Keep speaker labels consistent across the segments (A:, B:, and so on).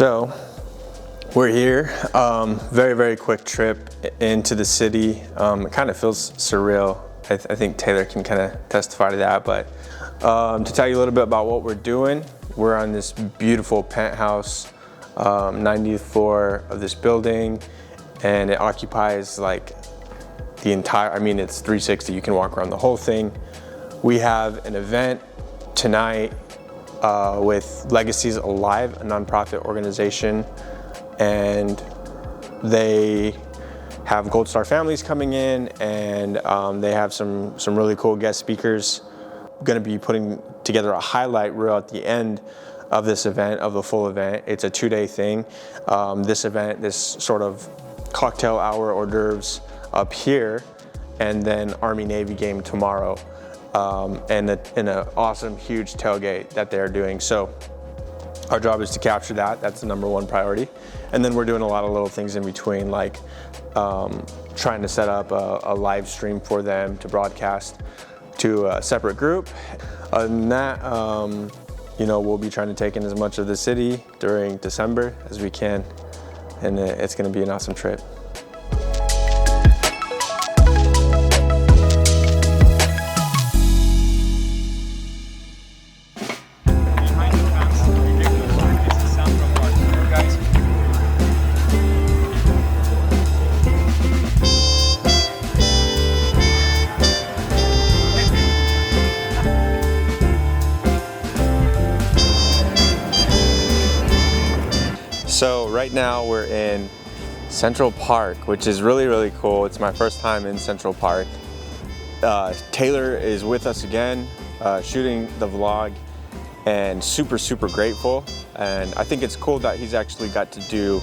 A: So we're here, very quick trip into the city. It kind of feels surreal. I think Taylor can kind of testify to that, but to tell you a little bit about what we're doing, we're on this beautiful penthouse, 90th floor of this building, and it occupies like the entire, it's 360, you can walk around the whole thing. We have an event tonight with Legacies Alive, a nonprofit organization, and they have Gold Star families coming in, and they have some really cool guest speakers. Going to be putting together a highlight reel at the end of this event, of the full event. It's a 2-day thing. This event, this sort of cocktail hour hors d'oeuvres up here, and then Army-Navy game tomorrow, and an awesome huge tailgate that they're doing. So our job is to capture that. That's the #1 priority. And then we're doing a lot of little things in between, like trying to set up a live stream for them to broadcast to a separate group. Other than that, we'll be trying to take in as much of the city during December as we can, and it's going to be an awesome trip. So right now we're in Central Park, which is really cool. It's my first time in Central Park. Taylor is with us again, shooting the vlog, and super grateful. And I think it's cool that he's actually got to do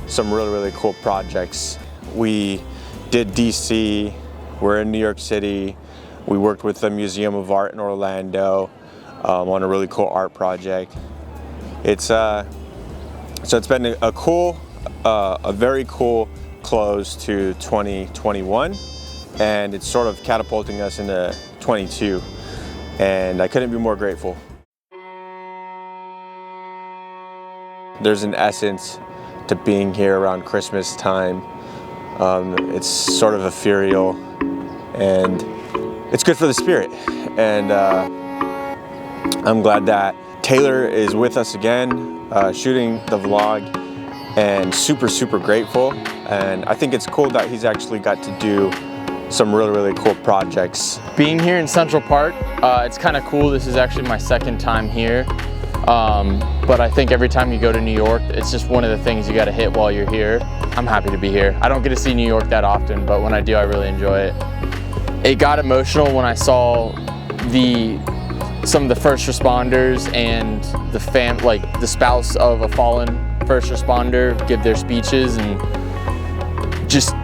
A: some really cool projects. We did DC, we're in New York City. We worked with the Museum of Art in Orlando on a really cool art project. So it's been a very cool close to 2021, and it's sort of catapulting us into 22, and I couldn't be more grateful. There's an essence to being here around Christmas time. It's sort of ethereal, and it's good for the spirit. And I'm glad that Taylor is with us again, shooting the vlog, and super grateful. And I think it's cool that he's actually got to do some really cool projects.
B: Being here in Central Park, it's kind of cool. This is actually my second time here. But I think every time you go to New York, it's just one of the things you got to hit while you're here. I'm happy to be here. I don't get to see New York that often, but when I do, I really enjoy it. It got emotional when I saw some of the first responders and the spouse of a fallen first responder give their speeches, and just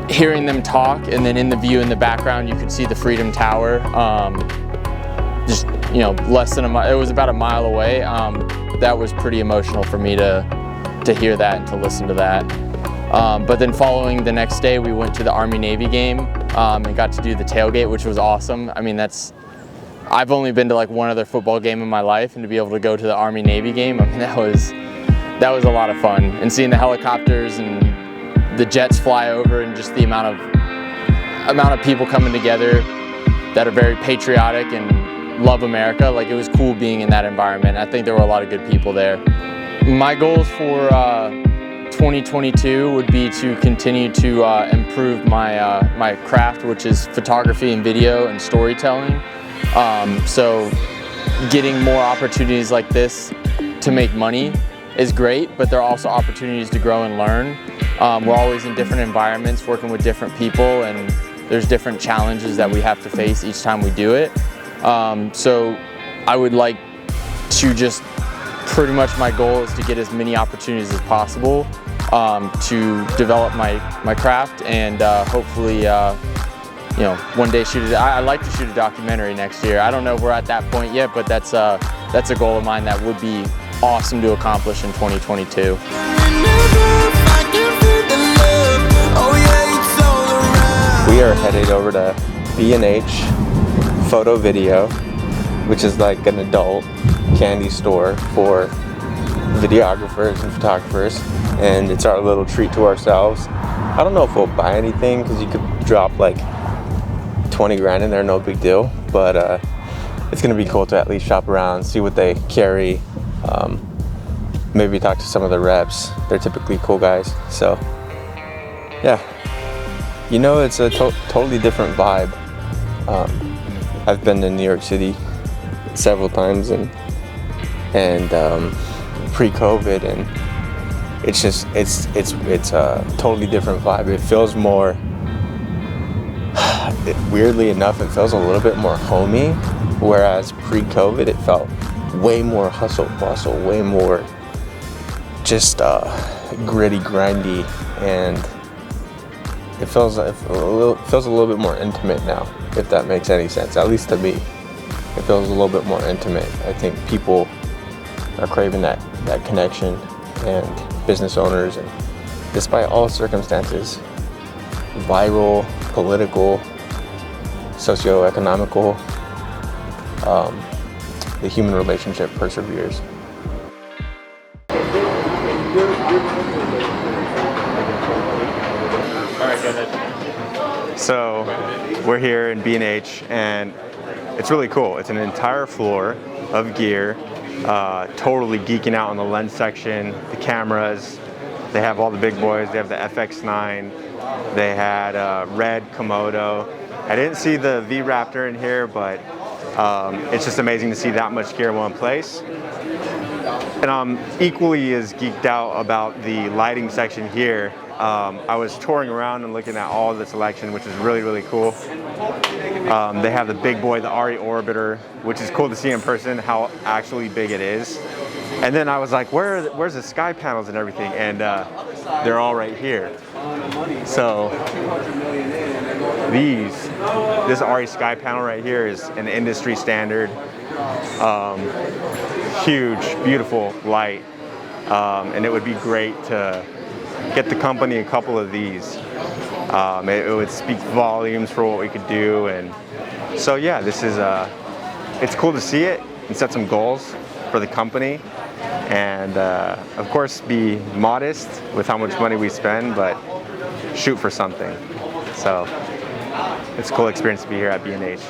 B: hearing them talk, and then in the view in the background you could see the Freedom Tower, just less than a mile, it was about a mile away. That was pretty emotional for me to hear that and to listen to that. But then following the next day, we went to the Army-Navy game and got to do the tailgate, which was awesome. I've only been to like one other football game in my life, and to be able to go to the Army-Navy game, that was a lot of fun. And seeing the helicopters and the jets fly over, and just the amount of people coming together that are very patriotic and love America. Like, it was cool being in that environment. I think there were a lot of good people there. My goals for 2022 would be to continue to improve my craft, which is photography and video and storytelling. So getting more opportunities like this to make money is great, but there are also opportunities to grow and learn. We're always in different environments, working with different people, and there's different challenges that we have to face each time we do it. So I would like to just, pretty much my goal is to get as many opportunities as possible to develop my craft, and hopefully one day shoot it. I'd like to shoot a documentary next year. I don't know if we're at that point yet, but that's a goal of mine that would be awesome to accomplish in 2022.
A: We are headed over to B&H Photo Video, which is like an adult candy store for videographers and photographers, and it's our little treat to ourselves. I don't know if we'll buy anything because you could drop like 20 grand in there, no big deal, but it's gonna be cool to at least shop around, see what they carry, maybe talk to some of the reps. They're typically cool guys. So yeah, you know, it's a totally different vibe. I've been to New York City several times and pre-COVID, and it's a totally different vibe. It feels more, weirdly enough, it feels a little bit more homey, whereas pre-COVID it felt way more hustle bustle, way more just gritty, grindy, and it feels a little bit more intimate now, if that makes any sense. At least to me, it feels a little bit more intimate. I think people are craving that connection, and business owners, and despite all circumstances, viral, political, socio-economical, the human relationship perseveres. So we're here in B&H, and it's really cool. It's an entire floor of gear, totally geeking out on the lens section, the cameras. They have all the big boys. They have the FX9. They had red Komodo. I didn't see the V-Raptor in here, but it's just amazing to see that much gear in one place. And I'm equally as geeked out about the lighting section here. I was touring around and looking at all the selection, which is really, really cool. They have the big boy, the RE Orbiter, which is cool to see in person how actually big it is. And then I was like, where's the sky panels and everything? And they're all right here. So this RE sky panel right here is an industry standard. Huge, beautiful light. And it would be great to get the company a couple of these. It would speak volumes for what we could do. And so yeah, this is it's cool to see it and set some goals for the company, and of course be modest with how much money we spend, but shoot for something. So it's a cool experience to be here at B&H.